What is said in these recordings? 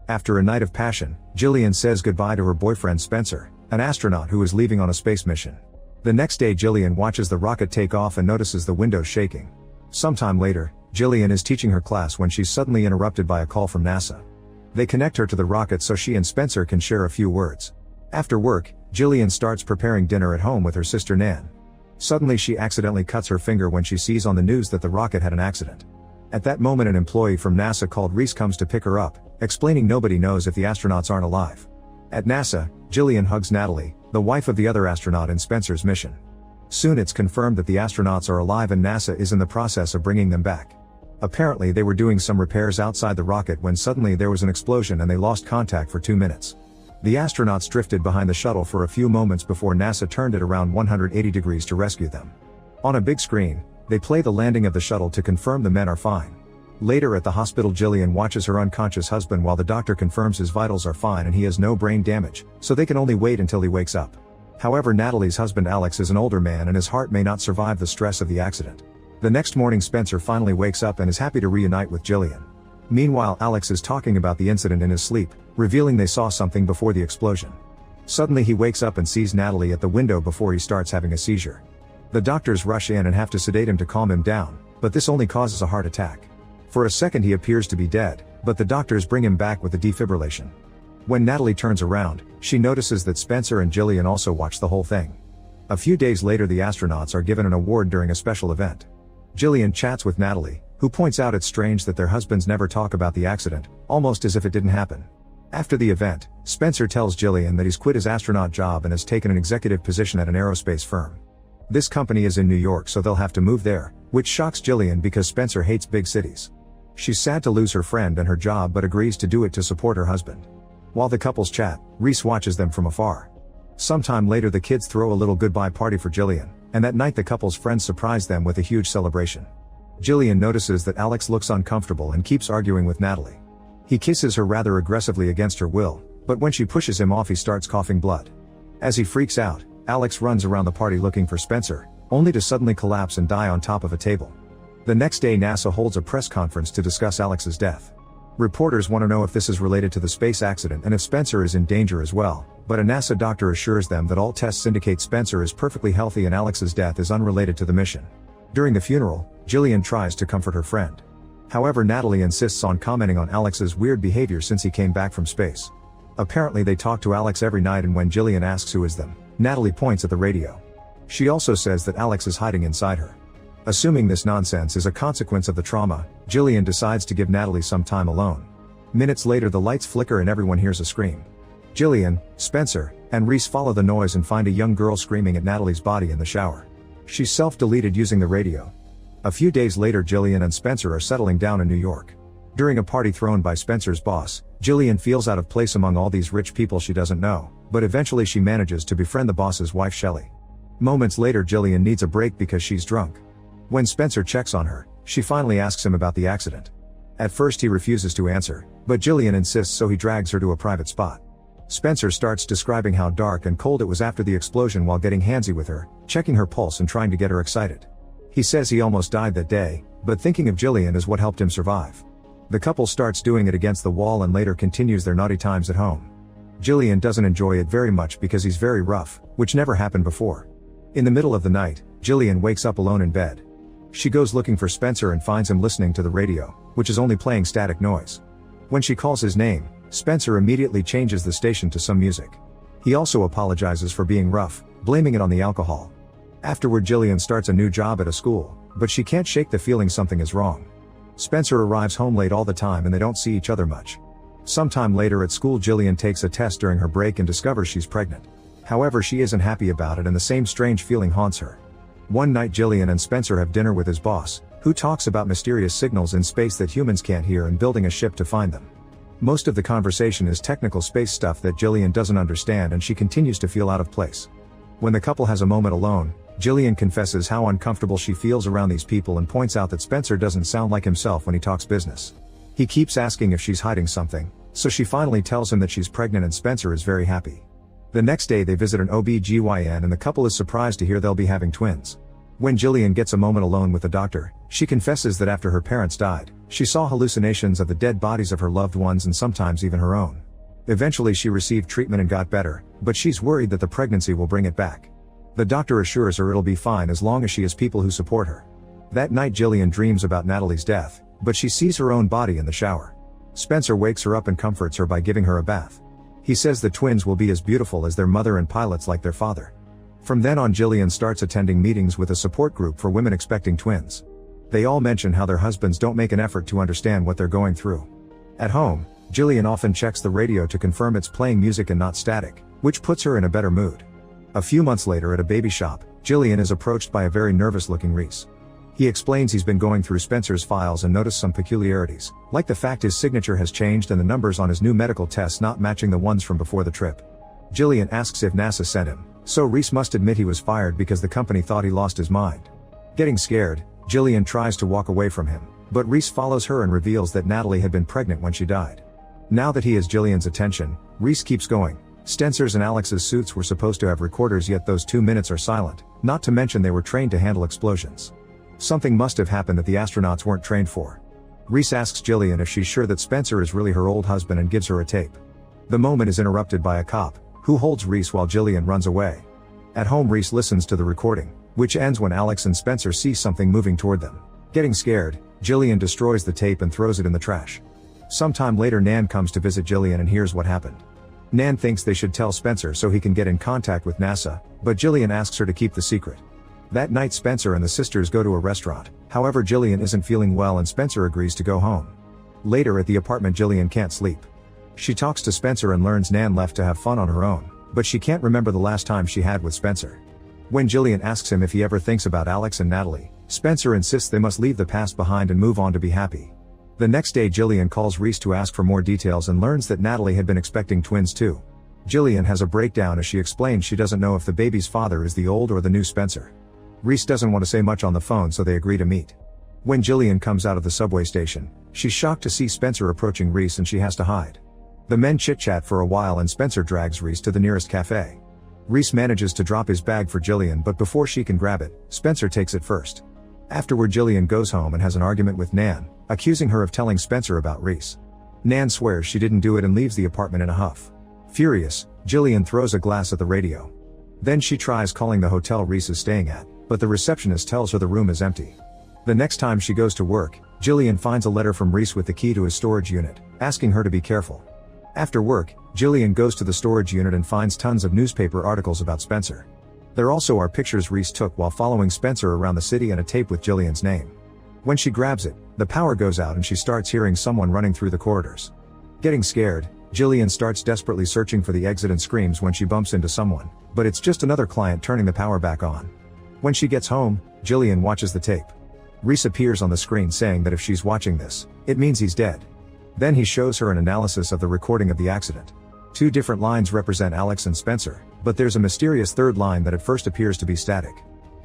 After a night of passion, Jillian says goodbye to her boyfriend Spencer, an astronaut who is leaving on a space mission. The next day Jillian watches the rocket take off and notices the windows shaking. Sometime later, Jillian is teaching her class when she's suddenly interrupted by a call from NASA. They connect her to the rocket so she and Spencer can share a few words. After work, Jillian starts preparing dinner at home with her sister Nan. Suddenly she accidentally cuts her finger when she sees on the news that the rocket had an accident. At that moment an employee from NASA called Reese comes to pick her up, explaining nobody knows if the astronauts aren't alive. At NASA, Jillian hugs Natalie, the wife of the other astronaut in Spencer's mission. Soon it's confirmed that the astronauts are alive and NASA is in the process of bringing them back. Apparently they were doing some repairs outside the rocket when suddenly there was an explosion and they lost contact for 2 minutes. The astronauts drifted behind the shuttle for a few moments before NASA turned it around 180 degrees to rescue them. On a big screen, they play the landing of the shuttle to confirm the men are fine. Later at the hospital Jillian watches her unconscious husband while the doctor confirms his vitals are fine and he has no brain damage, so they can only wait until he wakes up. However, Natalie's husband Alex is an older man and his heart may not survive the stress of the accident. The next morning Spencer finally wakes up and is happy to reunite with Jillian. Meanwhile Alex is talking about the incident in his sleep, revealing they saw something before the explosion. Suddenly he wakes up and sees Natalie at the window before he starts having a seizure. The doctors rush in and have to sedate him to calm him down, but this only causes a heart attack. For a second he appears to be dead, but the doctors bring him back with a defibrillation. When Natalie turns around, she notices that Spencer and Jillian also watch the whole thing. A few days later the astronauts are given an award during a special event. Jillian chats with Natalie, who points out it's strange that their husbands never talk about the accident, almost as if it didn't happen. After the event, Spencer tells Jillian that he's quit his astronaut job and has taken an executive position at an aerospace firm. This company is in New York so they'll have to move there, which shocks Jillian because Spencer hates big cities. She's sad to lose her friend and her job but agrees to do it to support her husband. While the couples chat, Reese watches them from afar. Sometime later the kids throw a little goodbye party for Jillian, and that night the couple's friends surprise them with a huge celebration. Jillian notices that Alex looks uncomfortable and keeps arguing with Natalie. He kisses her rather aggressively against her will, but when she pushes him off he starts coughing blood. As he freaks out, Alex runs around the party looking for Spencer, only to suddenly collapse and die on top of a table. The next day NASA holds a press conference to discuss Alex's death. Reporters want to know if this is related to the space accident and if Spencer is in danger as well, but a NASA doctor assures them that all tests indicate Spencer is perfectly healthy and Alex's death is unrelated to the mission. During the funeral, Jillian tries to comfort her friend. However, Natalie insists on commenting on Alex's weird behavior since he came back from space. Apparently they talk to Alex every night and when Jillian asks who is them, Natalie points at the radio. She also says that Alex is hiding inside her. Assuming this nonsense is a consequence of the trauma, Jillian decides to give Natalie some time alone. Minutes later the lights flicker and everyone hears a scream. Jillian, Spencer, and Reese follow the noise and find a young girl screaming at Natalie's body in the shower. She's self-deleted using the radio. A few days later Jillian and Spencer are settling down in New York. During a party thrown by Spencer's boss, Jillian feels out of place among all these rich people she doesn't know, but eventually she manages to befriend the boss's wife Shelley. Moments later Jillian needs a break because she's drunk. When Spencer checks on her, she finally asks him about the accident. At first he refuses to answer, but Jillian insists so he drags her to a private spot. Spencer starts describing how dark and cold it was after the explosion while getting handsy with her, checking her pulse and trying to get her excited. He says he almost died that day, but thinking of Jillian is what helped him survive. The couple starts doing it against the wall and later continues their naughty times at home. Jillian doesn't enjoy it very much because he's very rough, which never happened before. In the middle of the night, Jillian wakes up alone in bed. She goes looking for Spencer and finds him listening to the radio, which is only playing static noise. When she calls his name, Spencer immediately changes the station to some music. He also apologizes for being rough, blaming it on the alcohol. Afterward Jillian starts a new job at a school, but she can't shake the feeling something is wrong. Spencer arrives home late all the time and they don't see each other much. Sometime later at school Jillian takes a test during her break and discovers she's pregnant. However, she isn't happy about it and the same strange feeling haunts her. One night Jillian and Spencer have dinner with his boss, who talks about mysterious signals in space that humans can't hear and building a ship to find them. Most of the conversation is technical space stuff that Jillian doesn't understand and she continues to feel out of place. When the couple has a moment alone, Jillian confesses how uncomfortable she feels around these people and points out that Spencer doesn't sound like himself when he talks business. He keeps asking if she's hiding something, so she finally tells him that she's pregnant and Spencer is very happy. The next day they visit an OB/GYN and the couple is surprised to hear they'll be having twins. When Jillian gets a moment alone with the doctor, she confesses that after her parents died, she saw hallucinations of the dead bodies of her loved ones and sometimes even her own. Eventually she received treatment and got better, but she's worried that the pregnancy will bring it back. The doctor assures her it'll be fine as long as she has people who support her. That night Jillian dreams about Natalie's death, but she sees her own body in the shower. Spencer wakes her up and comforts her by giving her a bath. He says the twins will be as beautiful as their mother and pilots like their father. From then on Jillian starts attending meetings with a support group for women expecting twins. They all mention how their husbands don't make an effort to understand what they're going through. At home, Jillian often checks the radio to confirm it's playing music and not static, which puts her in a better mood. A few months later at a baby shop, Jillian is approached by a very nervous-looking Reese. He explains he's been going through Spencer's files and noticed some peculiarities, like the fact his signature has changed and the numbers on his new medical tests not matching the ones from before the trip. Jillian asks if NASA sent him, so Reese must admit he was fired because the company thought he lost his mind. Getting scared, Jillian tries to walk away from him, but Reese follows her and reveals that Natalie had been pregnant when she died. Now that he has Jillian's attention, Reese keeps going. Spencer's and Alex's suits were supposed to have recorders, yet those 2 minutes are silent, not to mention they were trained to handle explosions. Something must have happened that the astronauts weren't trained for. Reese asks Jillian if she's sure that Spencer is really her old husband and gives her a tape. The moment is interrupted by a cop, who holds Reese while Jillian runs away. At home Reese listens to the recording, which ends when Alex and Spencer see something moving toward them. Getting scared, Jillian destroys the tape and throws it in the trash. Sometime later Nan comes to visit Jillian and hears what happened. Nan thinks they should tell Spencer so he can get in contact with NASA, but Jillian asks her to keep the secret. That night Spencer and the sisters go to a restaurant, however Jillian isn't feeling well and Spencer agrees to go home. Later at the apartment Jillian can't sleep. She talks to Spencer and learns Nan left to have fun on her own, but she can't remember the last time she had with Spencer. When Jillian asks him if he ever thinks about Alex and Natalie, Spencer insists they must leave the past behind and move on to be happy. The next day Jillian calls Reese to ask for more details and learns that Natalie had been expecting twins too. Jillian has a breakdown as she explains she doesn't know if the baby's father is the old or the new Spencer. Reese doesn't want to say much on the phone, so they agree to meet. When Jillian comes out of the subway station, she's shocked to see Spencer approaching Reese and she has to hide. The men chit-chat for a while and Spencer drags Reese to the nearest cafe. Reese manages to drop his bag for Jillian, but before she can grab it, Spencer takes it first. Afterward Jillian goes home and has an argument with Nan, accusing her of telling Spencer about Reese. Nan swears she didn't do it and leaves the apartment in a huff. Furious, Jillian throws a glass at the radio. Then she tries calling the hotel Reese is staying at, but the receptionist tells her the room is empty. The next time she goes to work, Jillian finds a letter from Reese with the key to his storage unit, asking her to be careful. After work, Jillian goes to the storage unit and finds tons of newspaper articles about Spencer. There also are pictures Reese took while following Spencer around the city and a tape with Jillian's name. When she grabs it, the power goes out and she starts hearing someone running through the corridors. Getting scared, Jillian starts desperately searching for the exit and screams when she bumps into someone, but it's just another client turning the power back on. When she gets home, Jillian watches the tape. Reese appears on the screen saying that if she's watching this, it means he's dead. Then he shows her an analysis of the recording of the accident. 2 different lines represent Alex and Spencer, but there's a mysterious third line that at first appears to be static.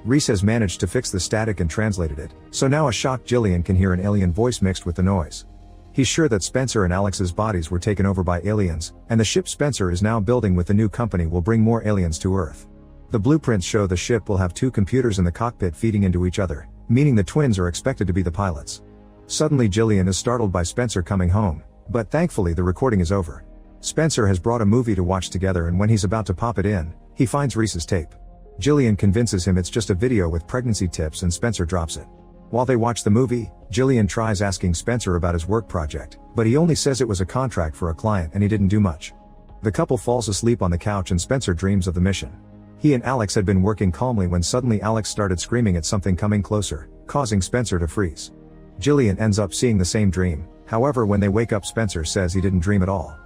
Reese has managed to fix the static and translated it, so now a shocked Jillian can hear an alien voice mixed with the noise. He's sure that Spencer and Alex's bodies were taken over by aliens, and the ship Spencer is now building with the new company will bring more aliens to Earth. The blueprints show the ship will have 2 computers in the cockpit feeding into each other, meaning the twins are expected to be the pilots. Suddenly Jillian is startled by Spencer coming home, but thankfully the recording is over. Spencer has brought a movie to watch together and when he's about to pop it in, he finds Reese's tape. Jillian convinces him it's just a video with pregnancy tips and Spencer drops it. While they watch the movie, Jillian tries asking Spencer about his work project, but he only says it was a contract for a client and he didn't do much. The couple falls asleep on the couch and Spencer dreams of the mission. He and Alex had been working calmly when suddenly Alex started screaming at something coming closer, causing Spencer to freeze. Jillian ends up seeing the same dream, however when they wake up Spencer says he didn't dream at all.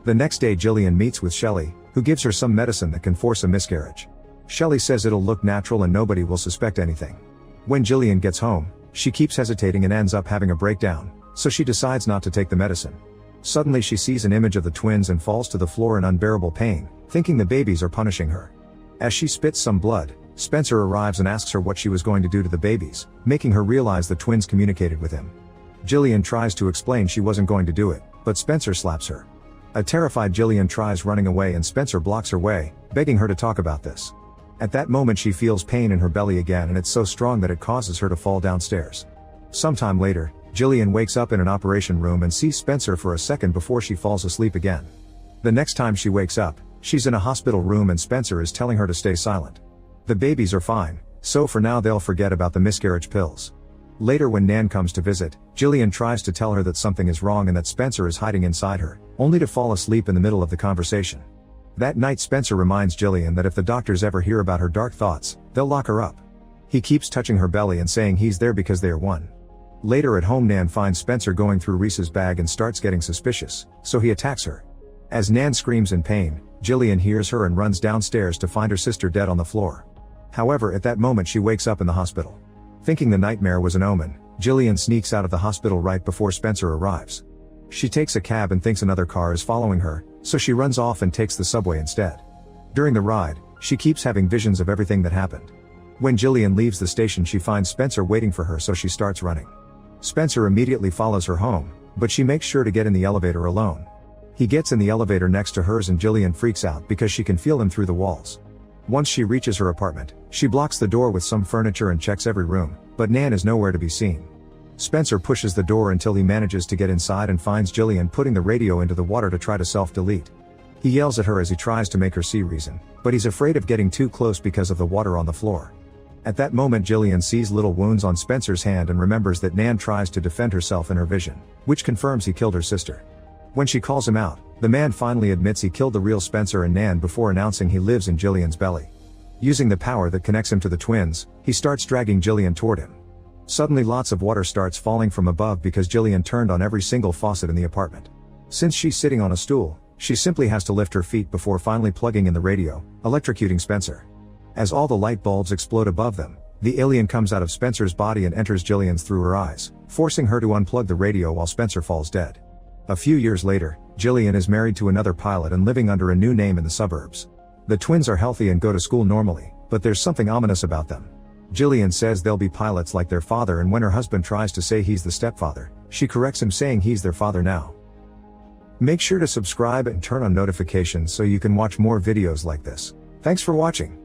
The next day Jillian meets with Shelley, who gives her some medicine that can force a miscarriage. Shelley says it'll look natural and nobody will suspect anything. When Jillian gets home, she keeps hesitating and ends up having a breakdown, so she decides not to take the medicine. Suddenly she sees an image of the twins and falls to the floor in unbearable pain, thinking the babies are punishing her. As she spits some blood, Spencer arrives and asks her what she was going to do to the babies, making her realize the twins communicated with him. Jillian tries to explain she wasn't going to do it, but Spencer slaps her. A terrified Jillian tries running away and Spencer blocks her way, begging her to talk about this. At that moment she feels pain in her belly again, and it's so strong that it causes her to fall downstairs. Sometime later, Jillian wakes up in an operation room and sees Spencer for a second before she falls asleep again. The next time she wakes up, she's in a hospital room and Spencer is telling her to stay silent. The babies are fine, so for now they'll forget about the miscarriage pills. Later when Nan comes to visit, Jillian tries to tell her that something is wrong and that Spencer is hiding inside her, only to fall asleep in the middle of the conversation. That night Spencer reminds Jillian that if the doctors ever hear about her dark thoughts, they'll lock her up. He keeps touching her belly and saying he's there because they are one. Later at home Nan finds Spencer going through Reese's bag and starts getting suspicious, so he attacks her. As Nan screams in pain, Jillian hears her and runs downstairs to find her sister dead on the floor. However, at that moment she wakes up in the hospital. Thinking the nightmare was an omen, Jillian sneaks out of the hospital right before Spencer arrives. She takes a cab and thinks another car is following her, so she runs off and takes the subway instead. During the ride, she keeps having visions of everything that happened. When Jillian leaves the station she finds Spencer waiting for her, so she starts running. Spencer immediately follows her home, but she makes sure to get in the elevator alone. He gets in the elevator next to hers and Jillian freaks out because she can feel him through the walls. Once she reaches her apartment, she blocks the door with some furniture and checks every room, but Nan is nowhere to be seen. Spencer pushes the door until he manages to get inside and finds Jillian putting the radio into the water to try to self-delete. He yells at her as he tries to make her see reason, but he's afraid of getting too close because of the water on the floor. At that moment Jillian sees little wounds on Spencer's hand and remembers that Nan tries to defend herself in her vision, which confirms he killed her sister. When she calls him out, the man finally admits he killed the real Spencer and Nan before announcing he lives in Jillian's belly. Using the power that connects him to the twins, he starts dragging Jillian toward him. Suddenly lots of water starts falling from above because Jillian turned on every single faucet in the apartment. Since she's sitting on a stool, she simply has to lift her feet before finally plugging in the radio, electrocuting Spencer. As all the light bulbs explode above them, the alien comes out of Spencer's body and enters Jillian's through her eyes, forcing her to unplug the radio while Spencer falls dead. A few years later, Jillian is married to another pilot and living under a new name in the suburbs. The twins are healthy and go to school normally, but there's something ominous about them. Jillian says they'll be pilots like their father, and when her husband tries to say he's the stepfather, she corrects him saying he's their father now. Make sure to subscribe and turn on notifications so you can watch more videos like this. Thanks for watching.